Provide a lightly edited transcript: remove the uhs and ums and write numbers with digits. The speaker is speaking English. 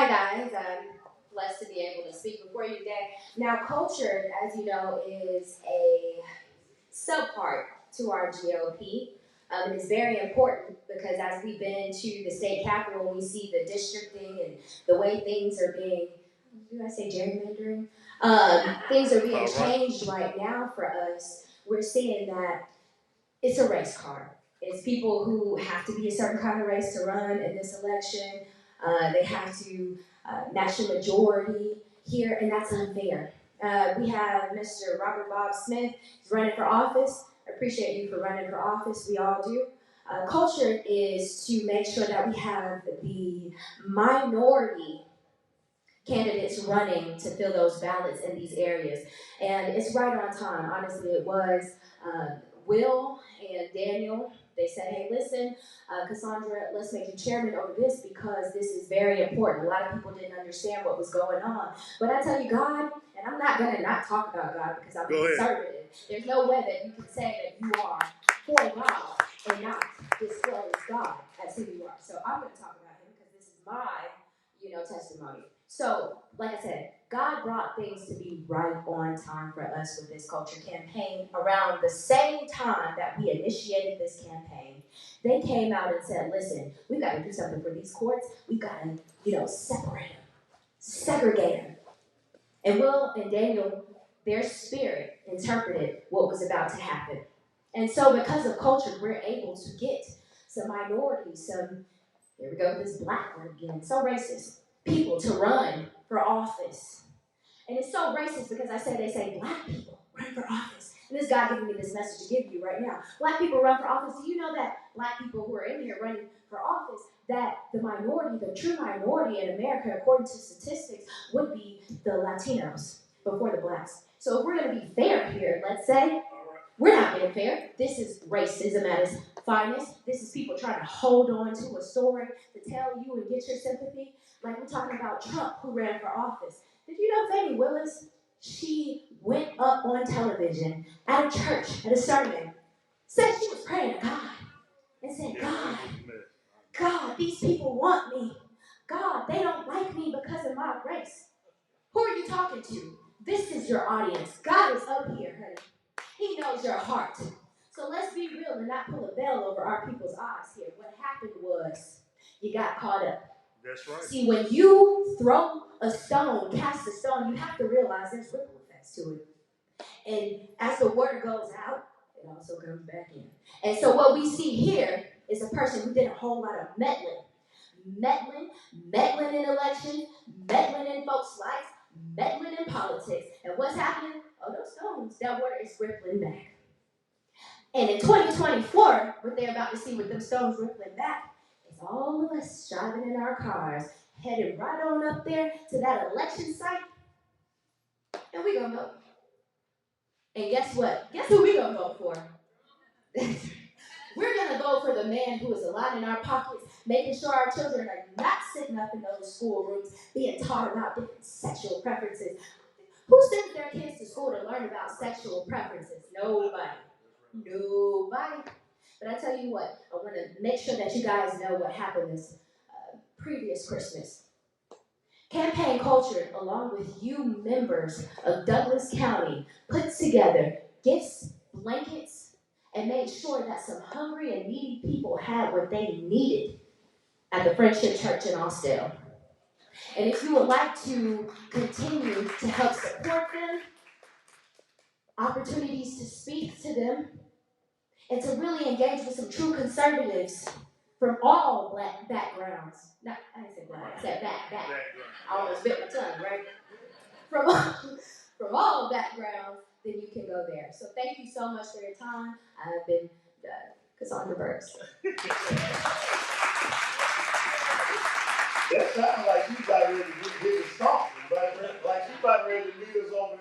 Hi guys, I'm blessed to be able to speak before you today. Now culture, as you know, is a subpart to our GOP. It is very important because as we've been to the state capitol and we see the districting and the way things are being, do I say gerrymandering? Things are being changed right now for us. We're seeing that it's a race card. It's people who have to be a certain kind of race to run in this election. They have to match the majority here, and that's unfair. We have Mr. Robert Bob Smith. He's running for office. I appreciate you for running for office. We all do. Culture is to make sure that we have the minority candidates running to fill those ballots in these areas. And it's right on time. Honestly, it was. Will and Daniel, they said, hey, listen, Cassandra, let's make you chairman over this because this is very important. A lot of people didn't understand what was going on. But I tell you, God, and I'm not going to not talk about God because I'm conservative. There's no way that you can say that you are for God and not disclose God as who you are. So I'm going to talk about him because this is my, testimony. So, like I said, God brought things to be right on time for us with this culture campaign. Around the same time that we initiated this campaign, they came out and said, listen, we've got to do something for these courts. We've got to, separate them, segregate them. And Will and Daniel, their spirit interpreted what was about to happen. And so because of culture, we're able to get some minorities, here we go with this black word again, so racist, people to run for office. And it's so racist because they say black people run for office. And this guy giving me this message to give you right now. Black people run for office. Do you know that black people who are in here running for office, that the minority, the true minority in America, according to statistics, would be the Latinos before the blacks. So if we're going to be fair here, let's say, we're not being fair. This is racism at its finest. This is people trying to hold on to a story to tell you and get your sympathy. Like we're talking about Trump, who ran for office. Did you know Fannie Willis, she went up on television at a church, at a sermon, said she was praying to God and said, God, these people want me. God, they don't like me because of my race. Who are you talking to? This is your audience. God is up here, honey. He knows your heart. So let's be real and not pull a veil over our people's eyes here. What happened was you got caught up. That's right. See, when you throw a stone, cast a stone, you have to realize there's ripple effects to it. And as the water goes out, it also comes back in. And so what we see here is a person who did a whole lot of meddling. Meddling in elections, meddling in folks' lives, meddling in politics. And what's happening? Oh, those stones, that water is rippling back. And in 2024, what they're about to see with them stones rippling back is all of us driving in our cars, headed right on up there to that election site, and we gonna vote. And guess what? Guess who we gonna vote for? We're gonna vote for the man who is lining our pockets, making sure our children are not sitting up in those schoolrooms being taught about different sexual preferences. Who sends their kids to school to learn about sexual preferences? Nobody. But I tell you what, I want to make sure that you guys know what happened this previous Christmas. Campaign culture, along with you members of Douglas County, put together gifts, blankets, and made sure that some hungry and needy people had what they needed at the Friendship Church in Austell. And if you would like to continue to help support them, opportunities to speak to them, and to really engage with some true conservatives from all black backgrounds. No, I didn't say black, I said back. I almost bit my tongue, right? From all backgrounds, then you can go there. So thank you so much for your time. I've been Cassandra Burks. That sounds like you about ready to get something, like you about ready to lead us over